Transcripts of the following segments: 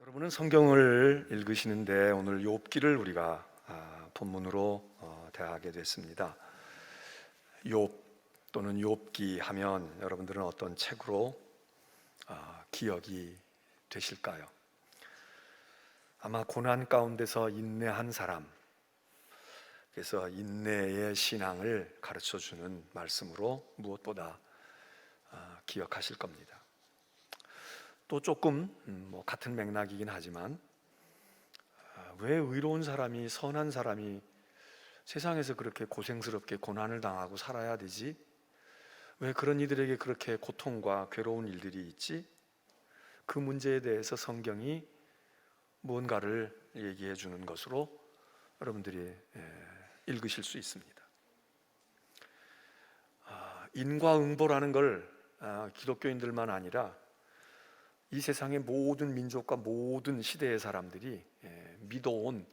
여러분은 성경을 읽으시는데 오늘 욥기를 우리가 본문으로 대하게 됐습니다. 욥 또는 욥기 하면 여러분들은 어떤 책으로 기억이 되실까요? 아마 고난 가운데서 인내한 사람, 그래서 인내의 신앙을 가르쳐주는 말씀으로 무엇보다 기억하실 겁니다. 또 조금 같은 맥락이긴 하지만 왜 의로운 사람이, 선한 사람이 세상에서 그렇게 고생스럽게 고난을 당하고 살아야 되지? 왜 그런 이들에게 그렇게 고통과 괴로운 일들이 있지? 그 문제에 대해서 성경이 무언가를 얘기해 주는 것으로 여러분들이 읽으실 수 있습니다. 인과응보라는 걸 기독교인들만 아니라 이 세상의 모든 민족과 모든 시대의 사람들이 믿어온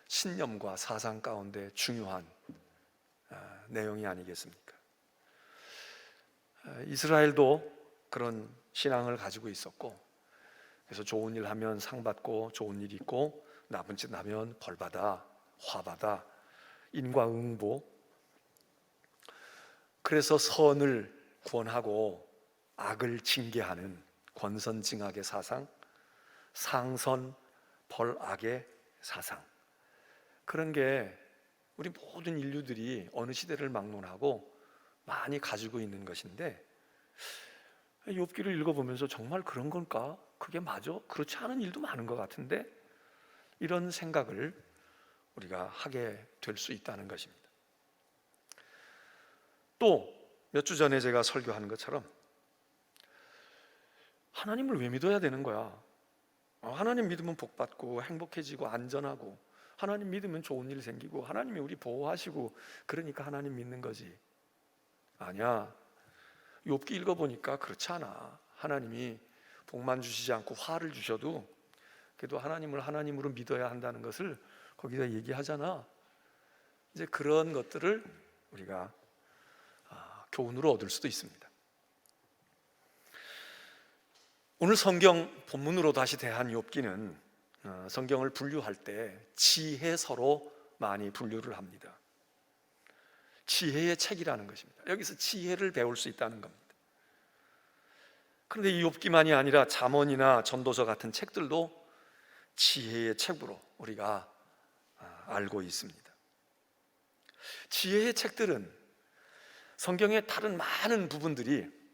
신념과 사상 가운데 중요한 내용이 아니겠습니까? 이스라엘도 그런 신앙을 가지고 있었고, 그래서 좋은 일 하면 상 받고, 좋은 일 있고 나쁜 짓 하면 벌 받아, 화 받아, 인과응보. 그래서 선을 구원하고 악을 징계하는 권선징악의 사상, 상선 벌악의 사상, 그런 게 우리 모든 인류들이 어느 시대를 막론하고 많이 가지고 있는 것인데, 욥기를 읽어보면서 정말 그런 건가? 그게 맞아? 그렇지 않은 일도 많은 것 같은데? 이런 생각을 우리가 하게 될 수 있다는 것입니다. 또 몇 주 전에 제가 설교한 것처럼 하나님을 왜 믿어야 되는 거야? 하나님 믿으면 복받고 행복해지고 안전하고, 하나님 믿으면 좋은 일 생기고, 하나님이 우리 보호하시고, 그러니까 하나님 믿는 거지. 아니야. 욥기 읽어보니까 그렇지 않아. 하나님이 복만 주시지 않고 화를 주셔도 그래도 하나님을 하나님으로 믿어야 한다는 것을 거기다 얘기하잖아. 이제 그런 것들을 우리가 교훈으로 얻을 수도 있습니다. 오늘 성경 본문으로 다시 대한 욥기는 성경을 분류할 때 지혜서로 많이 분류를 합니다. 지혜의 책이라는 것입니다. 여기서 지혜를 배울 수 있다는 겁니다. 그런데 이 욥기만이 아니라 잠언이나 전도서 같은 책들도 지혜의 책으로 우리가 알고 있습니다. 지혜의 책들은 성경의 다른 많은 부분들이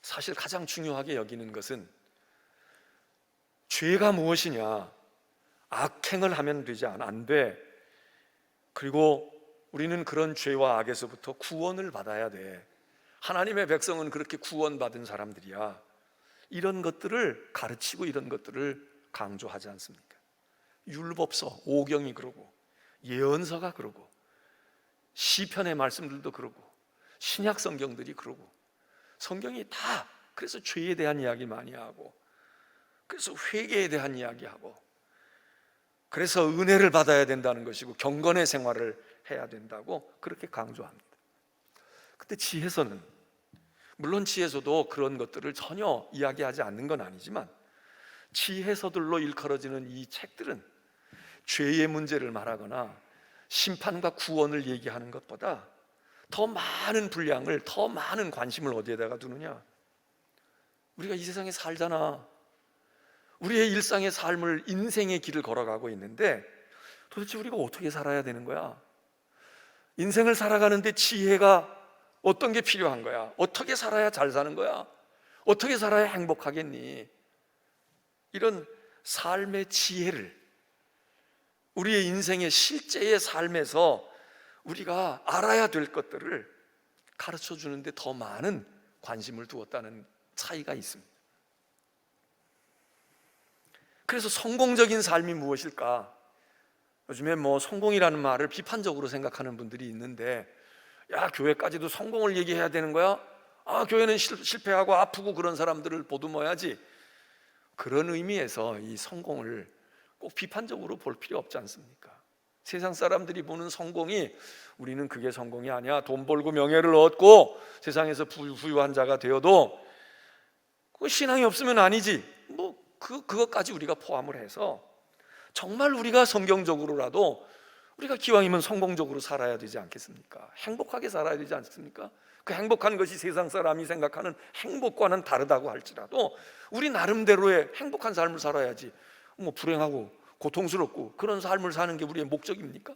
사실 가장 중요하게 여기는 것은 죄가 무엇이냐, 악행을 하면 되지 안 돼, 그리고 우리는 그런 죄와 악에서부터 구원을 받아야 돼, 하나님의 백성은 그렇게 구원받은 사람들이야, 이런 것들을 가르치고 이런 것들을 강조하지 않습니까? 율법서, 오경이 그러고, 예언서가 그러고, 시편의 말씀들도 그러고, 신약 성경들이 그러고, 성경이 다 그래서 죄에 대한 이야기 많이 하고, 그래서 회개에 대한 이야기하고, 그래서 은혜를 받아야 된다는 것이고 경건의 생활을 해야 된다고 그렇게 강조합니다. 근데 지혜서는, 물론 지혜서도 그런 것들을 전혀 이야기하지 않는 건 아니지만, 지혜서들로 일컬어지는 이 책들은 죄의 문제를 말하거나 심판과 구원을 얘기하는 것보다 더 많은 분량을, 더 많은 관심을 어디에다가 두느냐? 우리가 이 세상에 살잖아. 우리의 일상의 삶을, 인생의 길을 걸어가고 있는데 도대체 우리가 어떻게 살아야 되는 거야? 인생을 살아가는데 지혜가 어떤 게 필요한 거야? 어떻게 살아야 잘 사는 거야? 어떻게 살아야 행복하겠니? 이런 삶의 지혜를 우리의 인생의 실제의 삶에서 우리가 알아야 될 것들을 가르쳐 주는데 더 많은 관심을 두었다는 차이가 있습니다. 그래서 성공적인 삶이 무엇일까? 요즘에 성공이라는 말을 비판적으로 생각하는 분들이 있는데, 야, 교회까지도 성공을 얘기해야 되는 거야? 교회는 실패하고 아프고 그런 사람들을 보듬어야지. 그런 의미에서 이 성공을 꼭 비판적으로 볼 필요 없지 않습니까? 세상 사람들이 보는 성공이, 우리는 그게 성공이 아니야, 돈 벌고 명예를 얻고 세상에서 부유한 자가 되어도 그 신앙이 없으면 아니지, 그것까지 우리가 포함을 해서 정말 우리가 성경적으로라도 우리가 기왕이면 성공적으로 살아야 되지 않겠습니까? 행복하게 살아야 되지 않습니까? 그 행복한 것이 세상 사람이 생각하는 행복과는 다르다고 할지라도 우리 나름대로의 행복한 삶을 살아야지 뭐 불행하고 고통스럽고 그런 삶을 사는 게 우리의 목적입니까?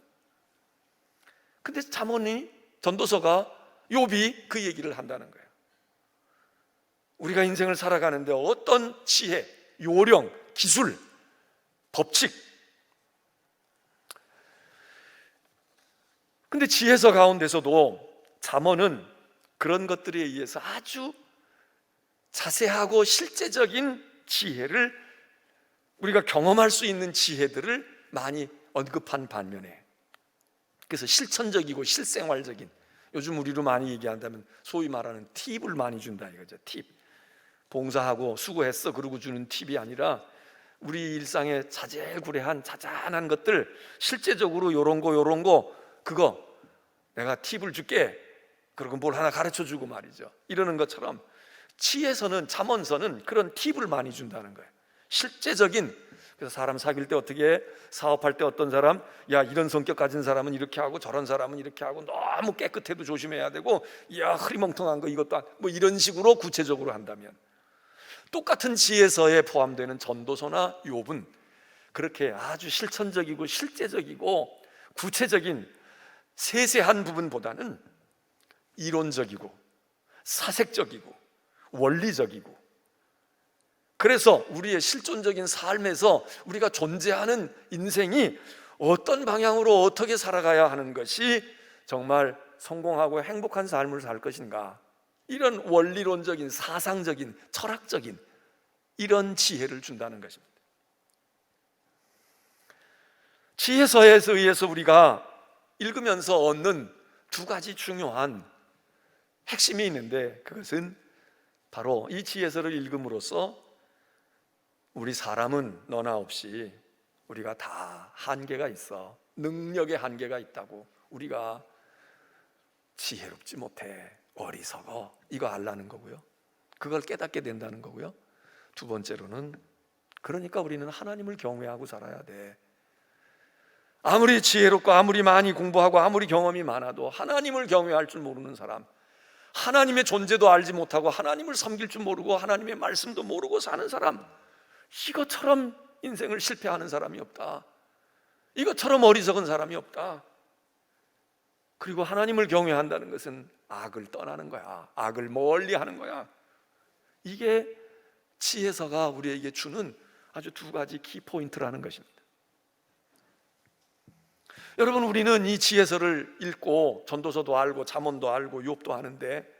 근데 잠언이 전도서가 욥이 그 얘기를 한다는 거예요. 우리가 인생을 살아가는데 어떤 지혜, 요령, 기술, 법칙, 근데 지혜서 가운데서도 잠언은 그런 것들에 의해서 아주 자세하고 실제적인 지혜를, 우리가 경험할 수 있는 지혜들을 많이 언급한 반면에, 그래서 실천적이고 실생활적인, 요즘 우리로 많이 얘기한다면 소위 말하는 팁을 많이 준다 이거죠. 팁. 봉사하고 수고했어 그러고 주는 팁이 아니라 우리 일상에 자잘구레한 자잘한 것들, 실제적으로 요런 거 그거 내가 팁을 줄게 그리고 뭘 하나 가르쳐 주고 말이죠. 이러는 것처럼 지혜서는, 잠언서는 그런 팁을 많이 준다는 거예요. 실제적인. 그래서 사람 사귈 때 어떻게 해? 사업할 때 어떤 사람, 야 이런 성격 가진 사람은 이렇게 하고 저런 사람은 이렇게 하고, 너무 깨끗해도 조심해야 되고, 야 흐리멍텅한 거 이것도 뭐 이런 식으로 구체적으로 한다면, 똑같은 지혜서에 포함되는 전도서나 욥은 그렇게 아주 실천적이고 실제적이고 구체적인 세세한 부분보다는 이론적이고 사색적이고 원리적이고, 그래서 우리의 실존적인 삶에서 우리가 존재하는 인생이 어떤 방향으로 어떻게 살아가야 하는 것이 정말 성공하고 행복한 삶을 살 것인가, 이런 원리론적인, 사상적인, 철학적인 이런 지혜를 준다는 것입니다. 지혜서에 의해서 우리가 읽으면서 얻는 두 가지 중요한 핵심이 있는데, 그것은 바로 이 지혜서를 읽음으로써 우리 사람은 너나 없이 우리가 다 한계가 있어, 능력의 한계가 있다고, 우리가 지혜롭지 못해, 어리석어, 이거 알라는 거고요. 그걸 깨닫게 된다는 거고요. 두 번째로는, 그러니까 우리는 하나님을 경외하고 살아야 돼. 아무리 지혜롭고 아무리 많이 공부하고 아무리 경험이 많아도 하나님을 경외할 줄 모르는 사람, 하나님의 존재도 알지 못하고 하나님을 섬길 줄 모르고 하나님의 말씀도 모르고 사는 사람, 이것처럼 인생을 실패하는 사람이 없다. 이것처럼 어리석은 사람이 없다. 그리고 하나님을 경외한다는 것은 악을 떠나는 거야. 악을 멀리 하는 거야. 이게 지혜서가 우리에게 주는 아주 두 가지 키포인트라는 것입니다. 여러분, 우리는 이 지혜서를 읽고 전도서도 알고 잠언도 알고 욥도 아는데,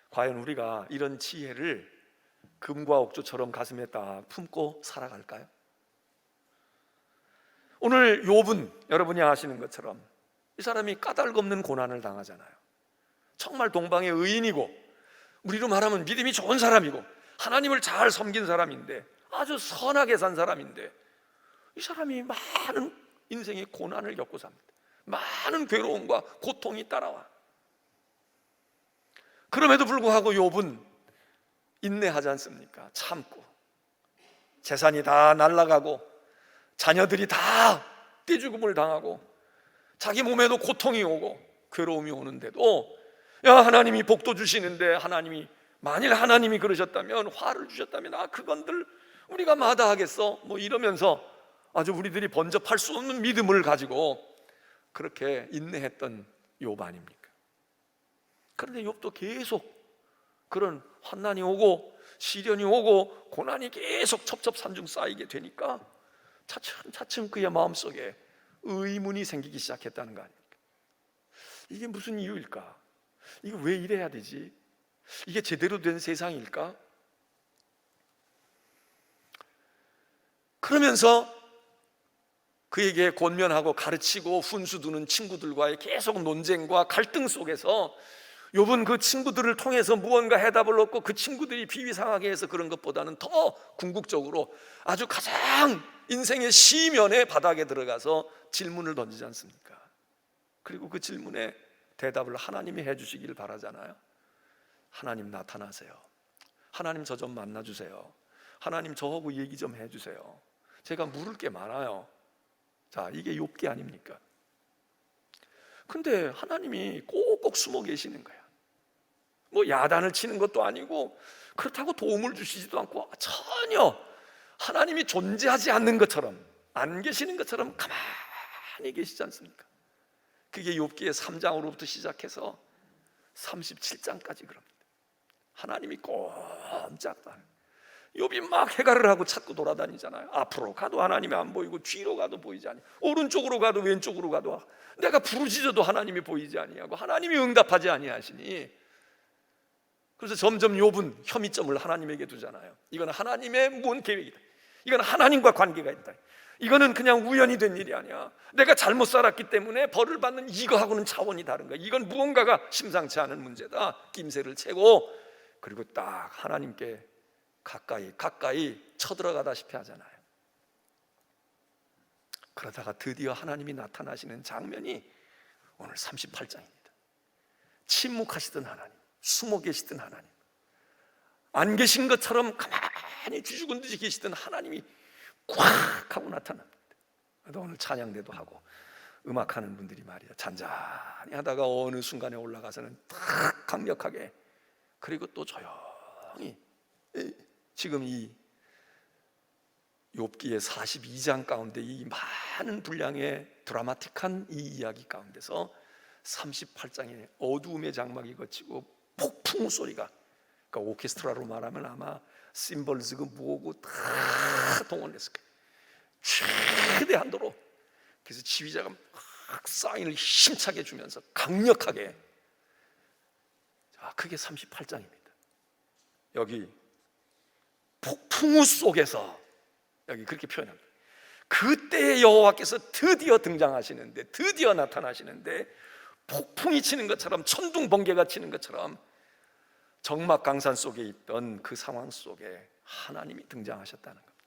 과연 우리가 이런 지혜를 금과 옥조처럼 가슴에 딱 품고 살아갈까요? 오늘 욥은 여러분이 아시는 것처럼 이 사람이 까닭없는 고난을 당하잖아요. 정말 동방의 의인이고, 우리로 말하면 믿음이 좋은 사람이고 하나님을 잘 섬긴 사람인데, 아주 선하게 산 사람인데, 이 사람이 많은 인생의 고난을 겪고 삽니다. 많은 괴로움과 고통이 따라와. 그럼에도 불구하고 욥은 인내하지 않습니까? 참고, 재산이 다 날아가고 자녀들이 다 떼죽음을 당하고 자기 몸에도 고통이 오고 괴로움이 오는데도, 야 하나님이 복도 주시는데, 하나님이 만일 하나님이 그러셨다면, 화를 주셨다면 그건들 우리가 마다하겠어, 뭐 이러면서 아주 우리들이 번접할 수 없는 믿음을 가지고 그렇게 인내했던 욥 아닙니까? 그런데 욥도 계속 그런 환난이 오고 시련이 오고 고난이 계속 첩첩산중 쌓이게 되니까 차츰차츰 그의 마음속에 의문이 생기기 시작했다는 거 아닙니까? 이게 무슨 이유일까? 이게 왜 이래야 되지? 이게 제대로 된 세상일까? 그러면서 그에게 권면하고 가르치고 훈수 두는 친구들과의 계속 논쟁과 갈등 속에서 욥은 그 친구들을 통해서 무언가 해답을 얻고, 그 친구들이 비위상하게 해서 그런 것보다는 더 궁극적으로 아주 가장 인생의 시면의 바닥에 들어가서 질문을 던지지 않습니까? 그리고 그 질문에 대답을 하나님이 해주시길 바라잖아요. 하나님 나타나세요. 하나님 저 좀 만나주세요. 하나님 저하고 얘기 좀 해주세요. 제가 물을 게 많아요. 자, 이게 욥기 아닙니까? 근데 하나님이 꼭꼭 숨어 계시는 거야. 뭐 야단을 치는 것도 아니고 그렇다고 도움을 주시지도 않고 전혀 하나님이 존재하지 않는 것처럼, 안 계시는 것처럼 가만히 계시지 않습니까? 그게 욥기의 3장으로부터 시작해서 37장까지 그럽니다. 하나님이 꼼짝도 안 해요. 욥이 막 해갈을 하고 찾고 돌아다니잖아요. 앞으로 가도 하나님이 안 보이고 뒤로 가도 보이지 아니하고 오른쪽으로 가도 왼쪽으로 가도 내가 부르짖어도 하나님이 보이지 아니하고 하나님이 응답하지 아니하시니, 그래서 점점 욥은 혐의점을 하나님에게 두잖아요. 이건 하나님의 무언 계획이다. 이건 하나님과 관계가 있다. 이거는 그냥 우연히 된 일이 아니야. 내가 잘못 살았기 때문에 벌을 받는 이거하고는 차원이 다른 거야. 이건 무언가가 심상치 않은 문제다. 낌새를 채고, 그리고 딱 하나님께 가까이 쳐들어가다시피 하잖아요. 그러다가 드디어 하나님이 나타나시는 장면이 오늘 38장입니다. 침묵하시던 하나님, 숨어 계시던 하나님, 안 계신 것처럼 가만히 쥐죽은 듯이 계시던 하나님이 꽉 하고 나타납니다. 오늘 찬양대도 하고 음악하는 분들이 말이야, 잔잔히 하다가 어느 순간에 올라가서는 딱 강력하게, 그리고 또 조용히, 지금 이 욥기의 42장 가운데 이 많은 분량의 드라마틱한 이 이야기 가운데서 38장에 어두움의 장막이 걷히고 폭풍 소리가, 그러니까 오케스트라로 말하면 아마 심벌즈가 뭐고 다 동원했을 거예요. 최대한도로. 그래서 지휘자가 막 사인을 힘차게 주면서 강력하게. 자, 그게 38장입니다. 여기 폭풍우 속에서, 여기 그렇게 표현합니다. 그때 여호와께서 드디어 등장하시는데, 드디어 나타나시는데, 폭풍이 치는 것처럼, 천둥 번개가 치는 것처럼 적막강산 속에 있던 그 상황 속에 하나님이 등장하셨다는 겁니다.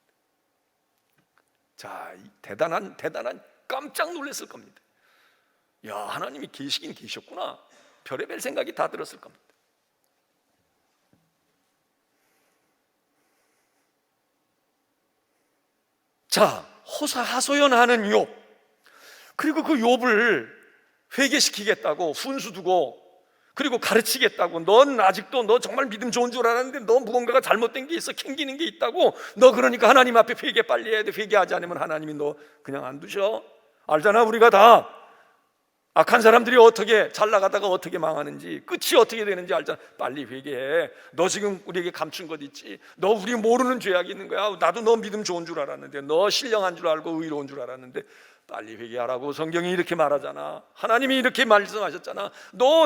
자, 대단한 깜짝 놀랐을 겁니다. 야, 하나님이 계시긴 계셨구나. 별의별 생각이 다 들었을 겁니다. 자, 호사하소연하는 욥, 그리고 그 욥을 회개시키겠다고 훈수 두고, 그리고 가르치겠다고, 넌 아직도 너 정말 믿음 좋은 줄 알았는데 너 무언가가 잘못된 게 있어, 캥기는 게 있다고, 너 그러니까 하나님 앞에 회개 빨리 해야 돼. 회개하지 않으면 하나님이 너 그냥 안 두셔. 알잖아, 우리가 다 악한 사람들이 어떻게 잘 나가다가 어떻게 망하는지, 끝이 어떻게 되는지 알잖아. 빨리 회개해. 너 지금 우리에게 감춘 것 있지. 너 우리 모르는 죄악이 있는 거야. 나도 너 믿음 좋은 줄 알았는데, 너 신령한 줄 알고 의로운 줄 알았는데 빨리 회개하라고 성경이 이렇게 말하잖아. 하나님이 이렇게 말씀하셨잖아.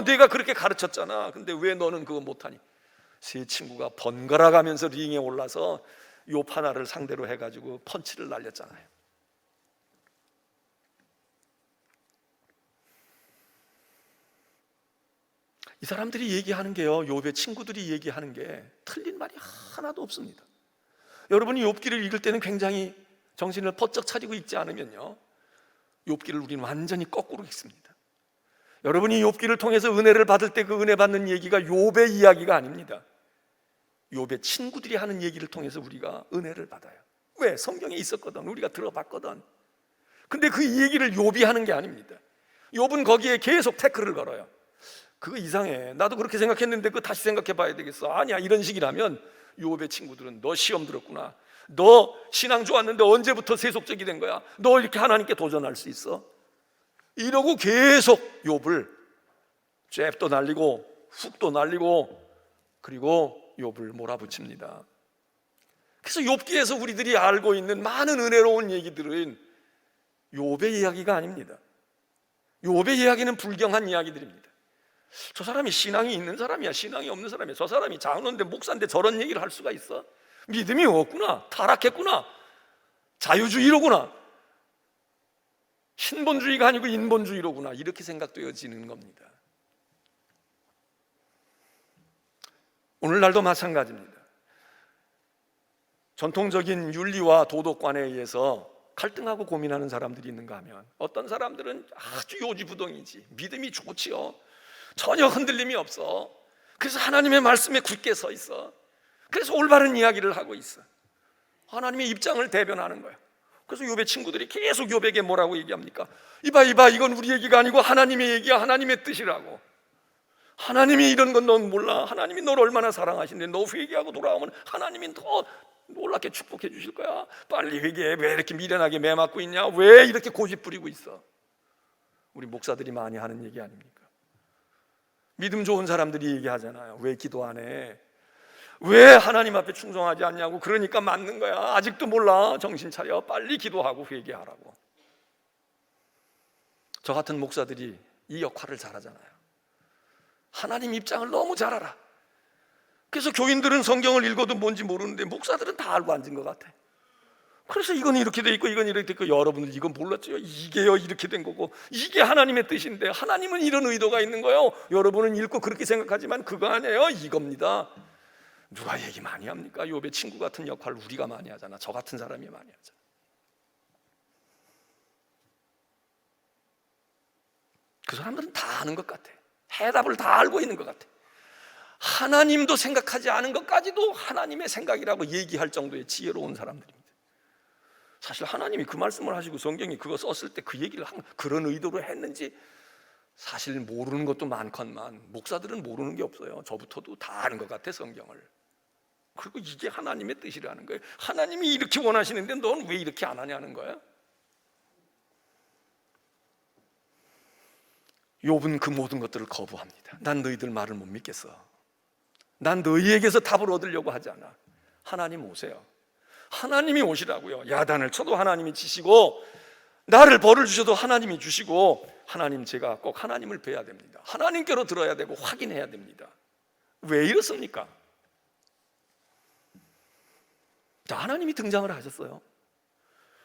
내가 그렇게 가르쳤잖아. 근데 왜 너는 그거 못하니? 세 친구가 번갈아 가면서 링에 올라서 욥 하나를 상대로 해가지고 펀치를 날렸잖아요. 이 사람들이 얘기하는 게요, 욥의 친구들이 얘기하는 게 틀린 말이 하나도 없습니다. 여러분이 욥기를 읽을 때는 굉장히 정신을 번쩍 차리고 읽지 않으면요, 욥기를 우리는 완전히 거꾸로 읽습니다. 여러분이 욥기를 통해서 은혜를 받을 때 그 은혜 받는 얘기가 욥의 이야기가 아닙니다. 욥의 친구들이 하는 얘기를 통해서 우리가 은혜를 받아요. 왜? 성경에 있었거든. 우리가 들어봤거든. 근데 그 얘기를 욥이 하는 게 아닙니다. 욥은 거기에 계속 태클을 걸어요. 그거 이상해. 나도 그렇게 생각했는데 그거 다시 생각해 봐야 되겠어. 아니야, 이런 식이라면 욥의 친구들은 너 시험 들었구나. 너 신앙 좋았는데 언제부터 세속적이 된 거야? 너 이렇게 하나님께 도전할 수 있어? 이러고 계속 욥을 잽도 날리고 훅도 날리고, 그리고 욥을 몰아붙입니다. 그래서 욥기에서 우리들이 알고 있는 많은 은혜로운 얘기들은 욥의 이야기가 아닙니다. 욥의 이야기는 불경한 이야기들입니다. 저 사람이 신앙이 있는 사람이야, 신앙이 없는 사람이야. 저 사람이 장로인데 목사인데 저런 얘기를 할 수가 있어? 믿음이 없구나, 타락했구나, 자유주의로구나, 신본주의가 아니고 인본주의로구나, 이렇게 생각되어지는 겁니다. 오늘날도 마찬가지입니다. 전통적인 윤리와 도덕관에 의해서 갈등하고 고민하는 사람들이 있는가 하면, 어떤 사람들은 아주 요지부동이지, 믿음이 좋지요, 전혀 흔들림이 없어. 그래서 하나님의 말씀에 굳게 서 있어. 그래서 올바른 이야기를 하고 있어. 하나님의 입장을 대변하는 거예요. 그래서 욥의 친구들이 계속 욥에게 뭐라고 얘기합니까? 이봐 이건 우리 얘기가 아니고 하나님의 얘기야. 하나님의 뜻이라고. 하나님이 이런 건 넌 몰라. 하나님이 널 얼마나 사랑하시는데 너 회개하고 돌아오면 하나님이 더 놀랍게 축복해 주실 거야. 빨리 회개해. 왜 이렇게 미련하게 매 맞고 있냐? 왜 이렇게 고집 부리고 있어? 우리 목사들이 많이 하는 얘기 아닙니까? 믿음 좋은 사람들이 얘기하잖아요. 왜 기도 안 해? 왜 하나님 앞에 충성하지 않냐고. 그러니까 맞는 거야. 아직도 몰라. 정신 차려. 빨리 기도하고 회개하라고. 저 같은 목사들이 이 역할을 잘하잖아요. 하나님 입장을 너무 잘 알아. 그래서 교인들은 성경을 읽어도 뭔지 모르는데 목사들은 다 알고 앉은 것 같아. 그래서 이건 이렇게 돼 있고 이건 이렇게 돼 있고, 여러분들 이건 몰랐죠? 이게요 이렇게 된 거고, 이게 하나님의 뜻인데 하나님은 이런 의도가 있는 거예요. 여러분은 읽고 그렇게 생각하지만 그거 아니에요. 이겁니다. 누가 얘기 많이 합니까? 욥의 친구 같은 역할 우리가 많이 하잖아. 저 같은 사람이 많이 하잖아. 그 사람들은 다 아는 것 같아. 해답을 다 알고 있는 것 같아. 하나님도 생각하지 않은 것까지도 하나님의 생각이라고 얘기할 정도의 지혜로운 사람들입니다. 사실 하나님이 그 말씀을 하시고 성경이 그거 썼을 때 그 얘기를 그런 의도로 했는지 사실 모르는 것도 많건만 목사들은 모르는 게 없어요. 저부터도 다 아는 것 같아, 성경을. 그리고 이게 하나님의 뜻이라는 거예요. 하나님이 이렇게 원하시는데 넌 왜 이렇게 안 하냐는 거야. 욥은 그 모든 것들을 거부합니다. 난 너희들 말을 못 믿겠어. 난 너희에게서 답을 얻으려고 하지 않아. 하나님 오세요. 하나님이 오시라고요. 야단을 쳐도 하나님이 치시고, 나를 벌을 주셔도 하나님이 주시고, 하나님, 제가 꼭 하나님을 뵈야 됩니다. 하나님께로 들어야 되고 확인해야 됩니다. 왜 이렇습니까? 자, 하나님이 등장을 하셨어요.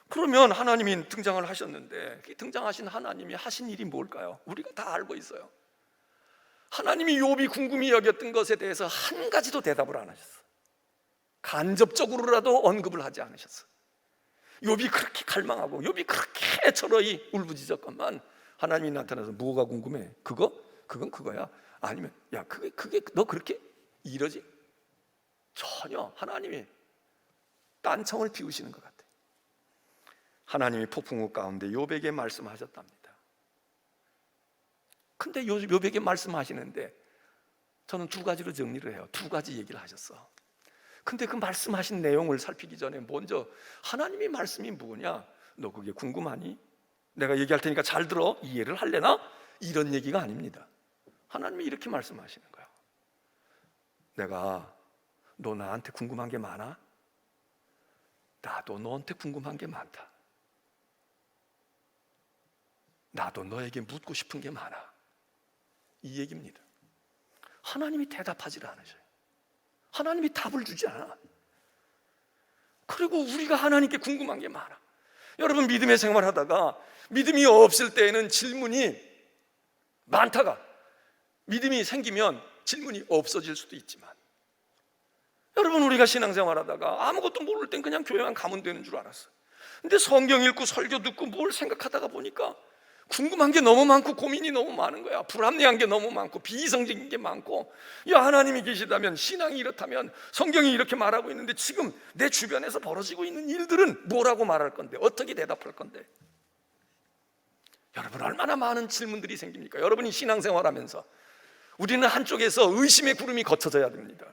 그러면 하나님이 등장을 하셨는데 등장하신 하나님이 하신 일이 뭘까요? 우리가 다 알고 있어요. 하나님이 욥이 궁금히 여겼던 것에 대해서 한 가지도 대답을 안 하셨어. 간접적으로라도 언급을 하지 않으셨어. 욥이 그렇게 갈망하고 욥이 그렇게 철저히 울부짖었건만 하나님이 나타나서 뭐가 궁금해? 그건 그거야. 아니면 야 그게 너 그렇게 이러지? 전혀. 하나님이 딴청을 피우시는 것 같아. 하나님이 폭풍우 가운데 욥에게 말씀하셨답니다. 근데 욥에게 말씀하시는데 저는 두 가지로 정리를 해요. 두 가지 얘기를 하셨어. 근데 그 말씀하신 내용을 살피기 전에 먼저 하나님의 말씀이 뭐냐? 너 그게 궁금하니? 내가 얘기할 테니까 잘 들어. 이해를 할래나? 이런 얘기가 아닙니다. 하나님이 이렇게 말씀하시는 거야. 내가 너 나한테 궁금한 게 많아? 나도 너한테 궁금한 게 많다. 나도 너에게 묻고 싶은 게 많아. 이 얘기입니다. 하나님이 대답하지를 않으셔요. 하나님이 답을 주지 않아. 그리고 우리가 하나님께 궁금한 게 많아. 여러분, 믿음의 생활하다가 믿음이 없을 때에는 질문이 많다가 믿음이 생기면 질문이 없어질 수도 있지만, 여러분, 우리가 신앙생활하다가 아무것도 모를 땐 그냥 교회만 가면 되는 줄 알았어요. 근데 성경 읽고 설교 듣고 뭘 생각하다가 보니까 궁금한 게 너무 많고 고민이 너무 많은 거야. 불합리한 게 너무 많고 비이성적인 게 많고, 야, 하나님이 계시다면, 신앙이 이렇다면, 성경이 이렇게 말하고 있는데 지금 내 주변에서 벌어지고 있는 일들은 뭐라고 말할 건데, 어떻게 대답할 건데? 여러분, 얼마나 많은 질문들이 생깁니까? 여러분이 신앙생활하면서 우리는 한쪽에서 의심의 구름이 거쳐져야 됩니다.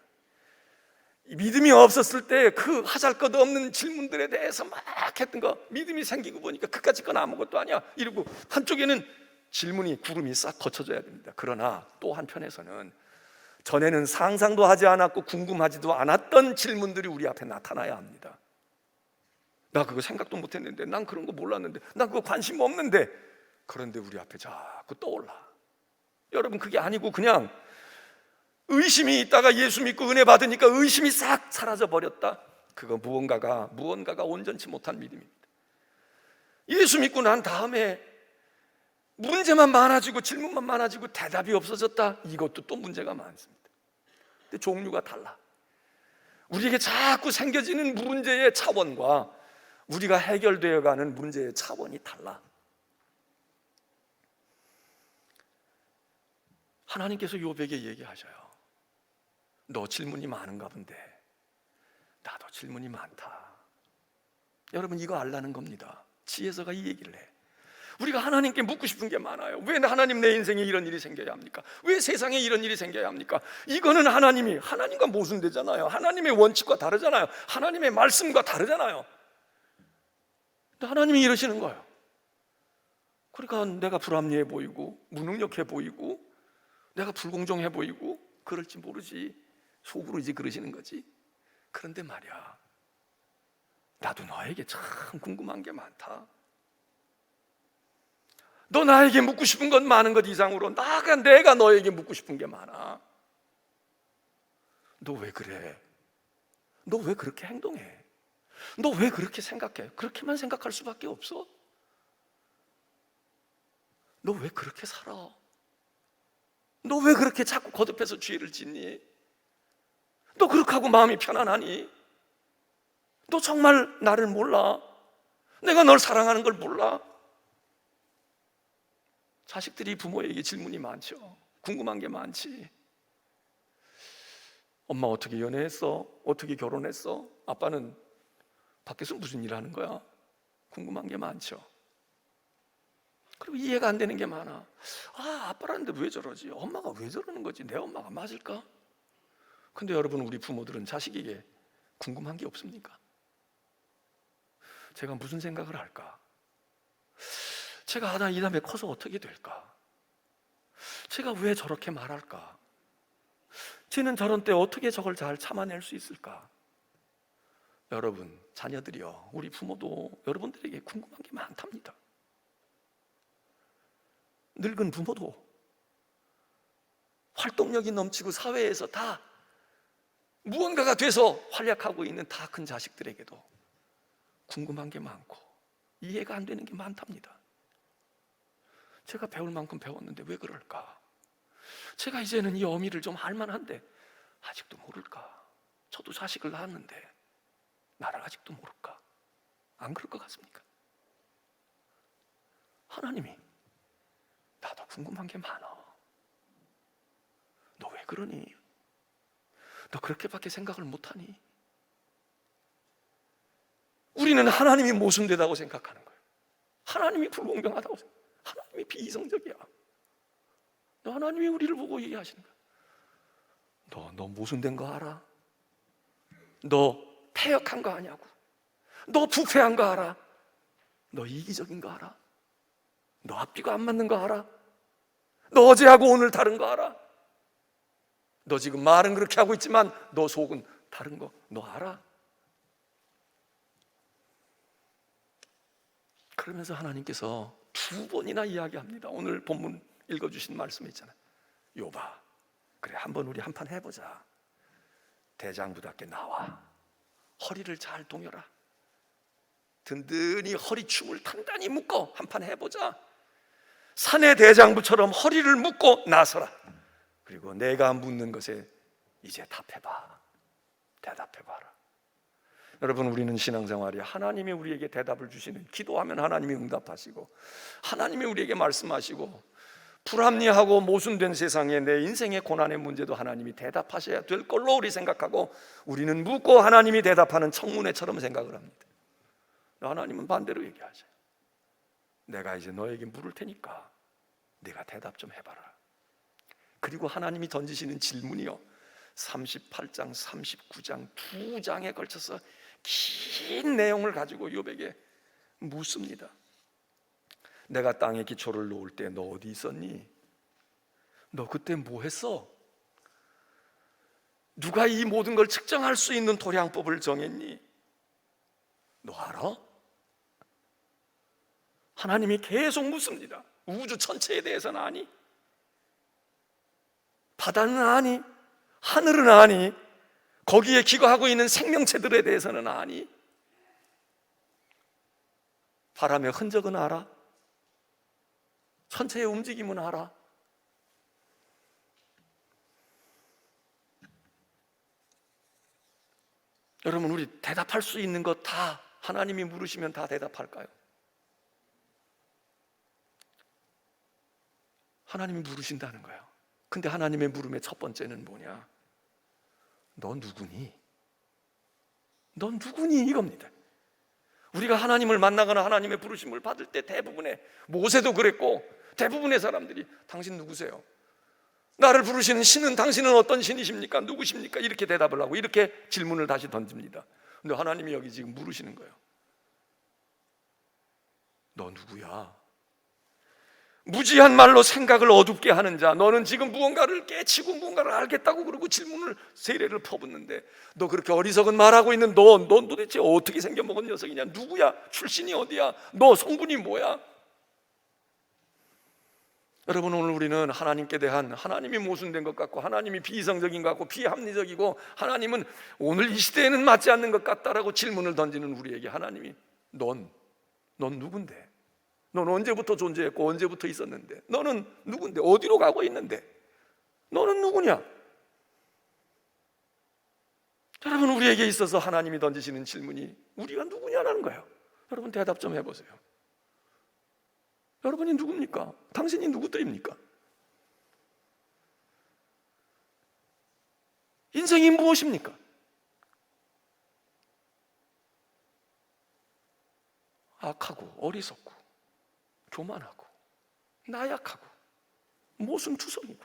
믿음이 없었을 때 그 하잘것없는 질문들에 대해서 막 했던 거, 믿음이 생기고 보니까 그까짓 건 아무것도 아니야 이러고 한쪽에는 질문이, 구름이 싹 거쳐져야 됩니다. 그러나 또 한편에서는 전에는 상상도 하지 않았고 궁금하지도 않았던 질문들이 우리 앞에 나타나야 합니다. 나 그거 생각도 못했는데, 난 그런 거 몰랐는데, 난 그거 관심 없는데, 그런데 우리 앞에 자꾸 떠올라. 여러분, 그게 아니고 그냥 의심이 있다가 예수 믿고 은혜 받으니까 의심이 싹 사라져 버렸다. 그거 무언가가 온전치 못한 믿음입니다. 예수 믿고 난 다음에 문제만 많아지고 질문만 많아지고 대답이 없어졌다. 이것도 또 문제가 많습니다. 근데 종류가 달라. 우리에게 자꾸 생겨지는 문제의 차원과 우리가 해결되어 가는 문제의 차원이 달라. 하나님께서 욥에게 얘기하셔요. 너 질문이 많은가 본데 나도 질문이 많다. 여러분, 이거 알라는 겁니다. 지혜서가 이 얘기를 해. 우리가 하나님께 묻고 싶은 게 많아요. 왜 하나님 내 인생에 이런 일이 생겨야 합니까? 왜 세상에 이런 일이 생겨야 합니까? 이거는 하나님과 모순되잖아요. 하나님의 원칙과 다르잖아요. 하나님의 말씀과 다르잖아요. 근데 하나님이 이러시는 거예요. 그러니까 내가 불합리해 보이고 무능력해 보이고 내가 불공정해 보이고 그럴지 모르지, 속으로 이제 그러시는 거지. 그런데 말이야, 나도 너에게 참 궁금한 게 많다. 너 나에게 묻고 싶은 건 많은 것 이상으로 내가 너에게 묻고 싶은 게 많아. 너 왜 그래? 너 왜 그렇게 행동해? 너 왜 그렇게 생각해? 그렇게만 생각할 수밖에 없어? 너 왜 그렇게 살아? 너 왜 그렇게 자꾸 거듭해서 죄를 짓니? 너 그렇게 하고 마음이 편안하니? 너 정말 나를 몰라? 내가 널 사랑하는 걸 몰라? 자식들이 부모에게 질문이 많죠. 궁금한 게 많지. 엄마 어떻게 연애했어? 어떻게 결혼했어? 아빠는 밖에서 무슨 일 하는 거야? 궁금한 게 많죠. 그리고 이해가 안 되는 게 많아. 아빠라는데 왜 저러지? 엄마가 왜 저러는 거지? 내 엄마가 맞을까? 근데 여러분, 우리 부모들은 자식에게 궁금한 게 없습니까? 제가 무슨 생각을 할까? 제가 이 다음에 커서 어떻게 될까? 제가 왜 저렇게 말할까? 쟤는 저런 때 어떻게 저걸 잘 참아낼 수 있을까? 여러분, 자녀들이요, 우리 부모도 여러분들에게 궁금한 게 많답니다. 늙은 부모도 활동력이 넘치고 사회에서 다 무언가가 돼서 활약하고 있는 다 큰 자식들에게도 궁금한 게 많고 이해가 안 되는 게 많답니다. 제가 배울 만큼 배웠는데 왜 그럴까? 제가 이제는 이 어미를 좀 알만한데 아직도 모를까? 저도 자식을 낳았는데 나를 아직도 모를까? 안 그럴 것 같습니까? 하나님이 나도 궁금한 게 많아. 너 왜 그러니? 너 그렇게밖에 생각을 못하니? 우리는 하나님이 모순되다고 생각하는 거예요. 하나님이 불공평하다고 생각해요. 하나님이 비이성적이야. 하나님이 우리를 보고 얘기하시는 거야. 너 모순된 거 알아? 너 패역한 거 아냐고? 너 부패한 거 알아? 너 이기적인 거 알아? 너 앞뒤가 안 맞는 거 알아? 너 어제하고 오늘 다른 거 알아? 너 지금 말은 그렇게 하고 있지만 너 속은 다른 거 너 알아? 그러면서 하나님께서 2번이나 이야기합니다. 오늘 본문 읽어주신 말씀 있잖아요. 욥아, 그래 한번 우리 한판 해보자. 대장부답게 나와 허리를 잘 동여라. 든든히 허리춤을 단단히 묶어 한판 해보자. 산의 대장부처럼 허리를 묶고 나서라. 그리고 내가 묻는 것에 이제 답해봐. 대답해봐라. 여러분, 우리는 신앙생활이 하나님이 우리에게 대답을 주시는, 기도하면 하나님이 응답하시고 하나님이 우리에게 말씀하시고 불합리하고 모순된 세상에 내 인생의 고난의 문제도 하나님이 대답하셔야 될 걸로 우리 생각하고 우리는 묻고 하나님이 대답하는 청문회처럼 생각을 합니다. 하나님은 반대로 얘기하셔요. 내가 이제 너에게 물을 테니까 네가 대답 좀 해봐라. 그리고 하나님이 던지시는 질문이요, 38장, 39장 2장에 걸쳐서 긴 내용을 가지고 욥에게 묻습니다. 내가 땅에 기초를 놓을 때 너 어디 있었니? 너 그때 뭐 했어? 누가 이 모든 걸 측정할 수 있는 도량법을 정했니? 너 알아? 하나님이 계속 묻습니다. 우주 전체에 대해서는 아니? 바다는 아니? 하늘은 아니? 거기에 기거하고 있는 생명체들에 대해서는 아니? 바람의 흔적은 알아? 천체의 움직임은 알아? 여러분, 우리 대답할 수 있는 것 다 하나님이 물으시면 다 대답할까요? 하나님이 물으신다는 거예요. 근데 하나님의 물음의 첫 번째는 뭐냐? 너 누구니? 너 누구니? 이겁니다. 우리가 하나님을 만나거나 하나님의 부르심을 받을 때 대부분의, 모세도 그랬고 대부분의 사람들이 당신 누구세요? 나를 부르시는 신은 당신은 어떤 신이십니까? 누구십니까? 이렇게 대답을 하고 이렇게 질문을 다시 던집니다. 근데 하나님이 여기 지금 물으시는 거예요. 너 누구야? 무지한 말로 생각을 어둡게 하는 자, 너는 지금 무언가를 깨치고 무언가를 알겠다고 그러고 질문을 세례를 퍼붓는데, 너 그렇게 어리석은 말하고 있는 넌 도대체 어떻게 생겨먹은 녀석이냐? 누구야? 출신이 어디야? 너 성분이 뭐야? 여러분, 오늘 우리는 하나님께 대한, 하나님이 모순된 것 같고 하나님이 비이성적인 것 같고 비합리적이고 하나님은 오늘 이 시대에는 맞지 않는 것 같다라고 질문을 던지는 우리에게 하나님이 넌 누군데? 넌 언제부터 존재했고 언제부터 있었는데? 너는 누군데? 어디로 가고 있는데? 너는 누구냐? 여러분, 우리에게 있어서 하나님이 던지시는 질문이 우리가 누구냐라는 거예요. 여러분, 대답 좀 해보세요. 여러분이 누굽니까? 당신이 누구들입니까? 인생이 무엇입니까? 악하고 어리석고 교만하고 나약하고 모순투성이고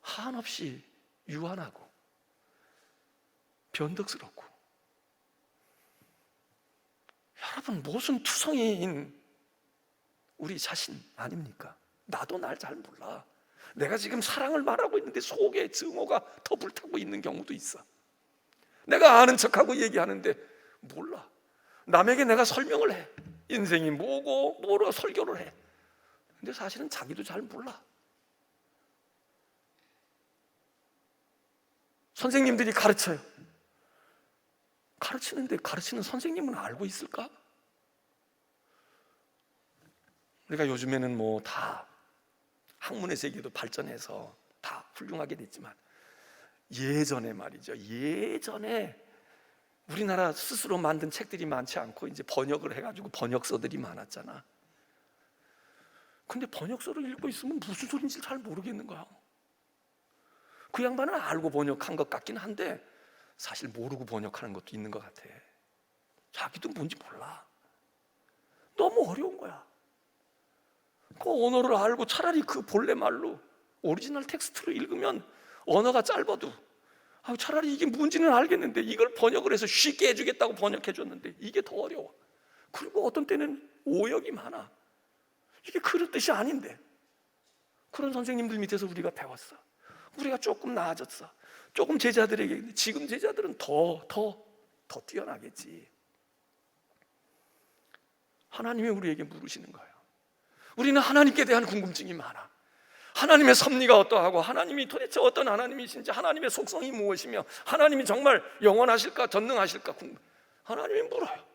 한없이 유한하고 변덕스럽고, 여러분, 모순투성이인 우리 자신 아닙니까? 나도 날 잘 몰라. 내가 지금 사랑을 말하고 있는데 속에 증오가 더 불타고 있는 경우도 있어. 내가 아는 척하고 얘기하는데 몰라. 남에게 내가 설명을 해. 인생이 뭐고 뭐로 설교를 해. 근데 사실은 자기도 잘 몰라. 선생님들이 가르쳐요. 가르치는데 가르치는 선생님은 알고 있을까? 우리가 요즘에는 뭐 다 학문의 세계도 발전해서 다 훌륭하게 됐지만, 예전에 말이죠, 예전에 우리나라 스스로 만든 책들이 많지 않고 이제 번역을 해가지고 번역서들이 많았잖아. 근데 번역서를 읽고 있으면 무슨 소리인지 잘 모르겠는 거야. 그 양반은 알고 번역한 것 같긴 한데 사실 모르고 번역하는 것도 있는 것 같아. 자기도 뭔지 몰라. 너무 어려운 거야. 그 언어를 알고 차라리 그 본래 말로 오리지널 텍스트로 읽으면 언어가 짧아도 차라리 이게 뭔지는 알겠는데, 이걸 번역을 해서 쉽게 해주겠다고 번역해 줬는데 이게 더 어려워. 그리고 어떤 때는 오역이 많아. 이게 그런 뜻이 아닌데. 그런 선생님들 밑에서 우리가 배웠어. 우리가 조금 나아졌어. 조금 제자들에게, 지금 제자들은 더 뛰어나겠지. 하나님이 우리에게 물으시는 거예요. 우리는 하나님께 대한 궁금증이 많아. 하나님의 섭리가 어떠하고 하나님이 도대체 어떤 하나님이신지, 하나님의 속성이 무엇이며 하나님이 정말 영원하실까 전능하실까 하나님이 물어요.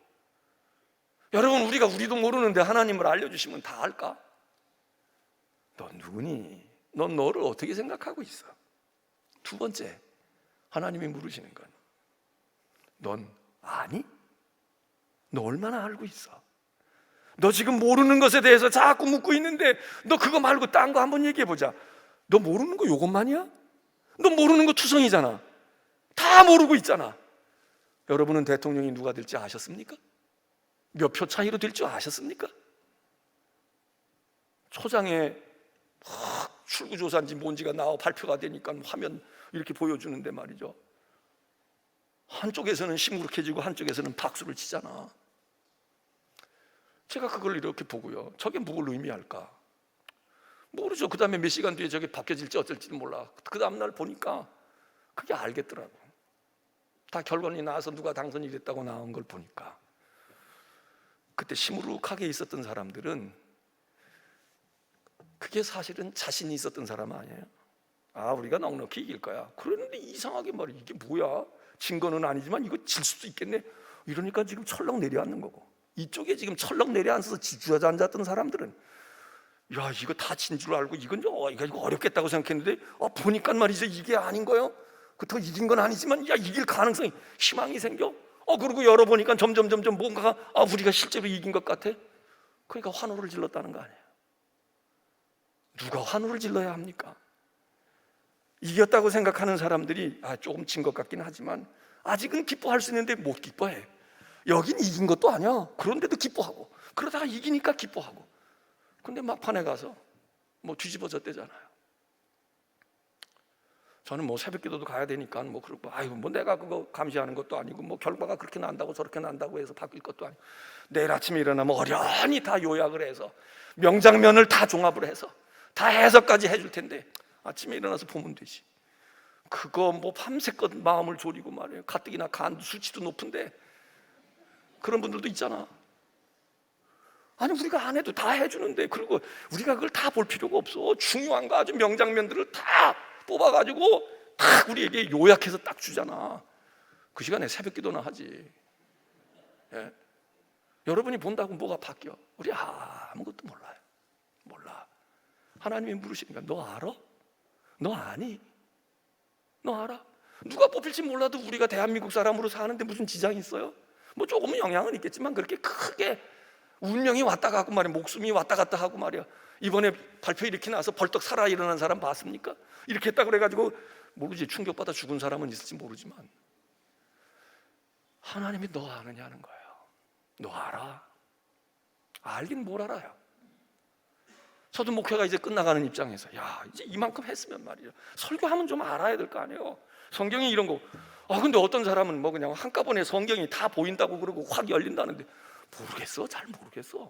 여러분, 우리도 모르는데 하나님을 알려주시면 다 알까? 너 누구니? 넌 너를 어떻게 생각하고 있어? 두 번째, 하나님이 물으시는 건 넌 아니? 너 얼마나 알고 있어? 너 지금 모르는 것에 대해서 자꾸 묻고 있는데 너 그거 말고 딴 거 한번 얘기해보자. 너 모르는 거 이것만이야? 너 모르는 거 투성이잖아. 다 모르고 있잖아. 여러분은 대통령이 누가 될지 아셨습니까? 몇 표 차이로 될 줄 아셨습니까? 초장에 출구조사인지 뭔지가 나와 발표가 되니까 화면 이렇게 보여주는데 말이죠, 한쪽에서는 시무룩해지고 한쪽에서는 박수를 치잖아. 제가 그걸 이렇게 보고요, 저게 뭘 의미할까? 모르죠. 그 다음에 몇 시간 뒤에 저게 바뀌어질지 어쩔지는 몰라. 그 다음날 보니까 그게 알겠더라고. 다 결론이 나와서 누가 당선이 됐다고 나온 걸 보니까, 그때 시무룩하게 있었던 사람들은 그게 사실은 자신이 있었던 사람 아니에요? 우리가 넉넉히 이길 거야. 그런데 이상하게 말이야, 이게 뭐야? 진 거는 아니지만 이거 질 수도 있겠네. 이러니까 지금 철렁 내려앉는 거고, 이쪽에 지금 철렁 내려앉아서 주저앉았던 사람들은 야, 이거 다 진 줄 알고 이거 어렵겠다고 생각했는데 보니까 말이죠, 이게 아닌 거예요. 더 이긴 건 아니지만 이길 가능성이, 희망이 생겨. 그리고 열어보니까 점점 뭔가가 우리가 실제로 이긴 것 같아. 그러니까 환호를 질렀다는 거 아니에요. 누가 환호를 질러야 합니까? 이겼다고 생각하는 사람들이 조금 진 것 같긴 하지만 아직은 기뻐할 수 있는데 못 기뻐해. 여긴 이긴 것도 아니야. 그런데도 기뻐하고, 그러다가 이기니까 기뻐하고. 근데 막판에 가서 뭐 뒤집어졌대잖아요. 저는 뭐 새벽기도도 가야 되니까 뭐 그러고, 아이고 뭐 내가 그거 감시하는 것도 아니고 뭐 결과가 그렇게 난다고 저렇게 난다고 해서 바뀔 것도 아니고, 내일 아침에 일어나면 어련히 다 요약을 해서 명장면을 다 종합을 해서 다 해석까지 해줄 텐데 아침에 일어나서 보면 되지. 그거 뭐 밤새껏 마음을 졸이고 말이에요. 가뜩이나 간 수치도 높은데 그런 분들도 있잖아. 아니 우리가 안 해도 다 해주는데, 그리고 우리가 그걸 다 볼 필요가 없어. 중요한 거 아주 명장면들을 다 뽑아가지고 딱 우리에게 요약해서 딱 주잖아. 그 시간에 새벽 기도나 하지. 예? 여러분이 본다고 뭐가 바뀌어? 우리 아무것도 몰라요. 몰라. 하나님이 물으시니까 너 알아? 너 아니? 너 알아? 누가 뽑힐지 몰라도 우리가 대한민국 사람으로 사는데 무슨 지장이 있어요? 뭐 조금은 영향은 있겠지만 그렇게 크게 운명이 왔다 가고 말이야, 목숨이 왔다 갔다 하고 말이야. 이번에 발표 이렇게 나서 벌떡 살아 일어난 사람 봤습니까? 이렇게 했다 그래가지고 모르지, 충격받아 죽은 사람은 있을지 모르지만 하나님이 너 아느냐는 거예요. 너 알아? 알긴 뭘 알아요. 저도 목회가 이제 끝나가는 입장에서 야 이제 이만큼 했으면 말이야, 설교하면 좀 알아야 될 거 아니에요. 성경이 이런 거. 근데 어떤 사람은 뭐 그냥 한꺼번에 성경이 다 보인다고 그러고 확 열린다는데 모르겠어. 잘 모르겠어.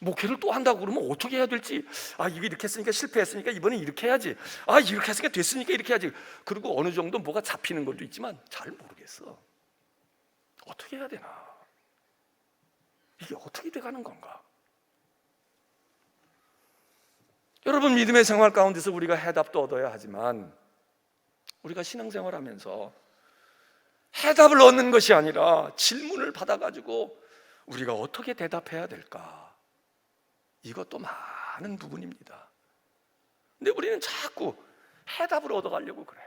목회를 또 한다고 그러면 어떻게 해야 될지, 이거 이렇게 했으니까 실패했으니까 이번엔 이렇게 해야지, 이렇게 했으니까 됐으니까 이렇게 해야지. 그리고 어느 정도 뭐가 잡히는 것도 있지만 잘 모르겠어. 어떻게 해야 되나? 이게 어떻게 돼가는 건가? 여러분, 믿음의 생활 가운데서 우리가 해답도 얻어야 하지만 우리가 신앙생활하면서 해답을 얻는 것이 아니라 질문을 받아가지고 우리가 어떻게 대답해야 될까, 이것도 많은 부분입니다. 근데 우리는 자꾸 해답을 얻어가려고 그래.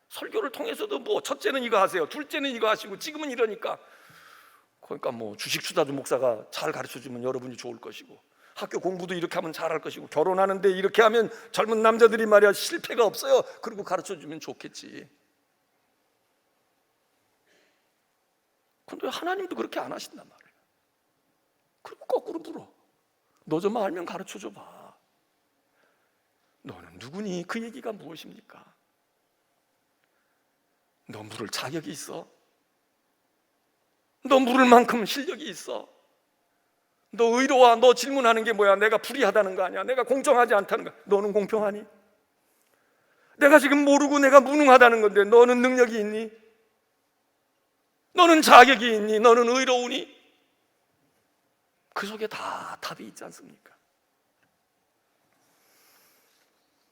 설교를 통해서도 뭐 첫째는 이거 하세요, 둘째는 이거 하시고, 지금은 이러니까 그러니까 뭐 주식 투자주 목사가 잘 가르쳐주면 여러분이 좋을 것이고, 학교 공부도 이렇게 하면 잘할 것이고, 결혼하는데 이렇게 하면 젊은 남자들이 말이야 실패가 없어요, 그리고 가르쳐주면 좋겠지. 근데 하나님도 그렇게 안 하신단 말이에요. 그리고 거꾸로 물어. 너 좀 알면 가르쳐줘 봐. 너는 누구니? 그 얘기가 무엇입니까? 너 물을 자격이 있어? 너 물을 만큼 실력이 있어? 너 의로와? 너 질문하는 게 뭐야? 내가 불의하다는 거 아니야? 내가 공정하지 않다는 거? 너는 공평하니? 내가 지금 모르고 내가 무능하다는 건데 너는 능력이 있니? 너는 자격이 있니? 너는 의로우니? 그 속에 다 답이 있지 않습니까?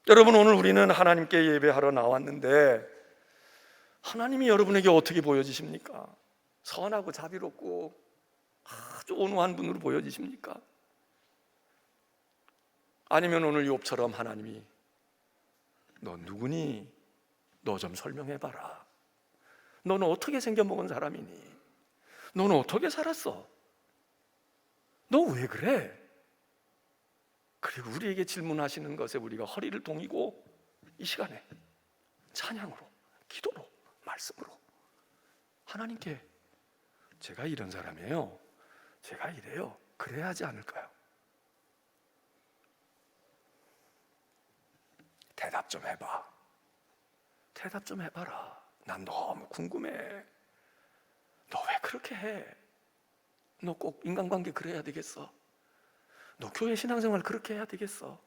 여러분, 오늘 우리는 하나님께 예배하러 나왔는데 하나님이 여러분에게 어떻게 보여지십니까? 선하고 자비롭고 아주 온화한 분으로 보여지십니까? 아니면 오늘 욥처럼 하나님이 너 누구니? 너 좀 설명해봐라. 너는 어떻게 생겨먹은 사람이니? 너는 어떻게 살았어? 너 왜 그래? 그리고 우리에게 질문하시는 것에 우리가 허리를 동이고 이 시간에 찬양으로, 기도로, 말씀으로 하나님께 제가 이런 사람이에요, 제가 이래요, 그래야 하지 않을까요? 대답 좀 해봐. 대답 좀 해봐라. 난 너무 궁금해. 너 왜 그렇게 해? 너 꼭 인간관계 그래야 되겠어? 너 교회 신앙생활 그렇게 해야 되겠어?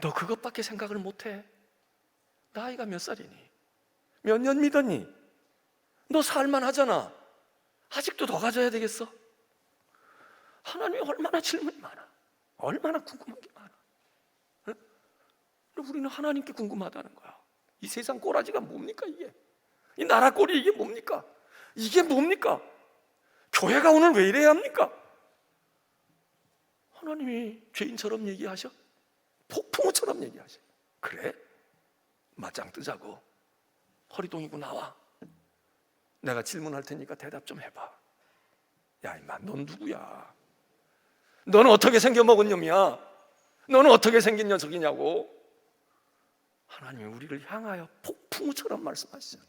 너 그것밖에 생각을 못해? 나이가 몇 살이니? 몇 년 믿었니? 너 살만하잖아. 아직도 더 가져야 되겠어? 하나님이 얼마나 질문이 많아, 얼마나 궁금한 게 많아. 응? 우리는 하나님께 궁금하다는 거야. 이 세상 꼬라지가 뭡니까 이게? 이 나라 꼴이 이게 뭡니까? 이게 뭡니까? 교회가 오늘 왜 이래야 합니까? 하나님이 죄인처럼 얘기하셔? 폭풍우처럼 얘기하셔? 그래? 맞짱 뜨자고. 허리 동이고 나와. 내가 질문할 테니까 대답 좀 해봐. 야 임마, 넌 누구야? 너는 어떻게 생겨먹은 놈이야? 너는 어떻게 생긴 녀석이냐고. 하나님이 우리를 향하여 폭풍우처럼 말씀하시죠.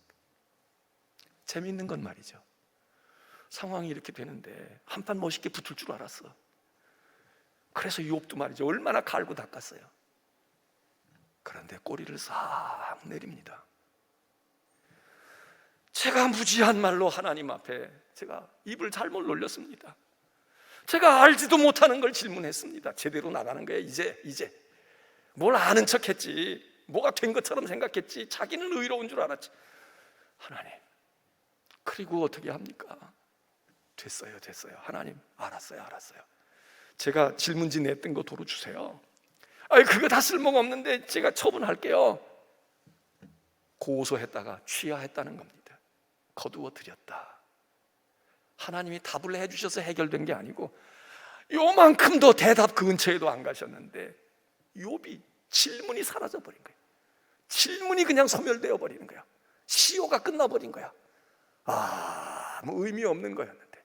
재미있는 건 말이죠, 상황이 이렇게 되는데 한판 멋있게 붙을 줄 알았어. 그래서 욥도 말이죠, 얼마나 갈고 닦았어요. 그런데 꼬리를 싹 내립니다. 제가 무지한 말로 하나님 앞에 제가 입을 잘못 놀렸습니다. 제가 알지도 못하는 걸 질문했습니다. 제대로 나가는 거예요. 이제 뭘 아는 척했지, 뭐가 된 것처럼 생각했지, 자기는 의로운 줄 알았지. 하나님, 그리고 어떻게 합니까? 됐어요. 하나님, 알았어요. 제가 질문지 냈던 거 도로 주세요. 그거 다 쓸모가 없는데 제가 처분할게요. 고소했다가 취하했다는 겁니다. 거두어 드렸다. 하나님이 답을 해주셔서 해결된 게 아니고 요만큼도 대답 근처에도 안 가셨는데 욥이 질문이 사라져 버린 거예요. 질문이 그냥 소멸되어 버리는 거야. 시효가 끝나버린 거야. 아무 의미 없는 거였는데,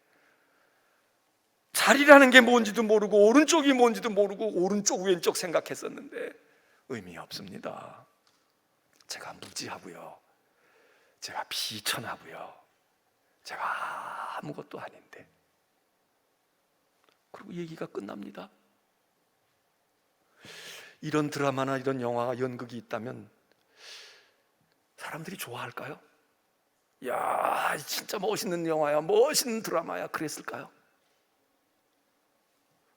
자리라는 게 뭔지도 모르고 오른쪽이 뭔지도 모르고 오른쪽 왼쪽 생각했었는데 의미 없습니다. 제가 무지하고요, 제가 비천하고요, 제가 아무것도 아닌데. 그리고 얘기가 끝납니다. 이런 드라마나 이런 영화가, 연극이 있다면 사람들이 좋아할까요? 야, 진짜 멋있는 영화야, 멋있는 드라마야, 그랬을까요?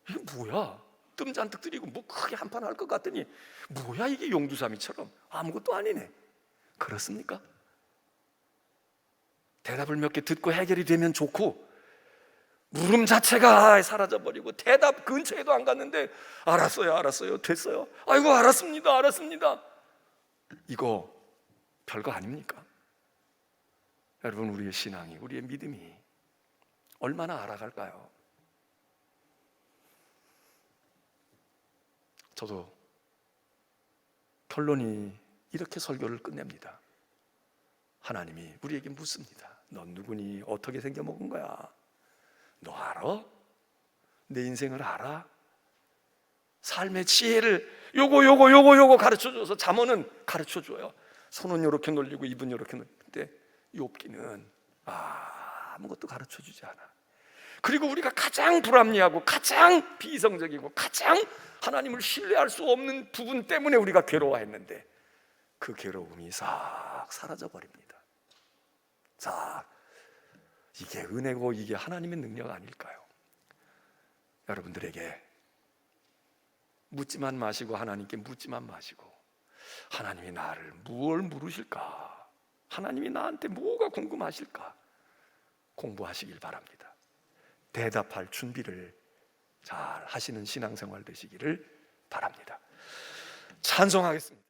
이게 뭐야? 뜸잔뜩 들이고 뭐 크게 한판 할 것 같더니 뭐야 이게, 용두사미처럼 아무것도 아니네. 그렇습니까? 대답을 몇 개 듣고 해결이 되면 좋고, 물음 자체가 사라져버리고 대답 근처에도 안 갔는데 알았어요, 됐어요, 아이고 알았습니다. 이거 별거 아닙니까? 여러분, 우리의 신앙이, 우리의 믿음이 얼마나 알아갈까요? 저도 결론이 이렇게 설교를 끝냅니다. 하나님이 우리에게 묻습니다. 넌 누구니? 어떻게 생겨먹은 거야? 너 알아? 내 인생을 알아? 삶의 지혜를 요거 가르쳐줘서, 잠언은 가르쳐줘요. 손은 요렇게 놀리고 입은 요렇게 놀리는데 욥기는 아무것도 가르쳐주지 않아. 그리고 우리가 가장 불합리하고 가장 비이성적이고 가장 하나님을 신뢰할 수 없는 부분 때문에 우리가 괴로워했는데 그 괴로움이 싹 사라져버립니다. 자, 이게 은혜고 이게 하나님의 능력 아닐까요? 여러분들에게 묻지만 마시고, 하나님께 묻지만 마시고, 하나님이 나를 무엇을 물으실까, 하나님이 나한테 뭐가 궁금하실까 공부하시길 바랍니다. 대답할 준비를 잘 하시는 신앙생활 되시기를 바랍니다. 찬송하겠습니다.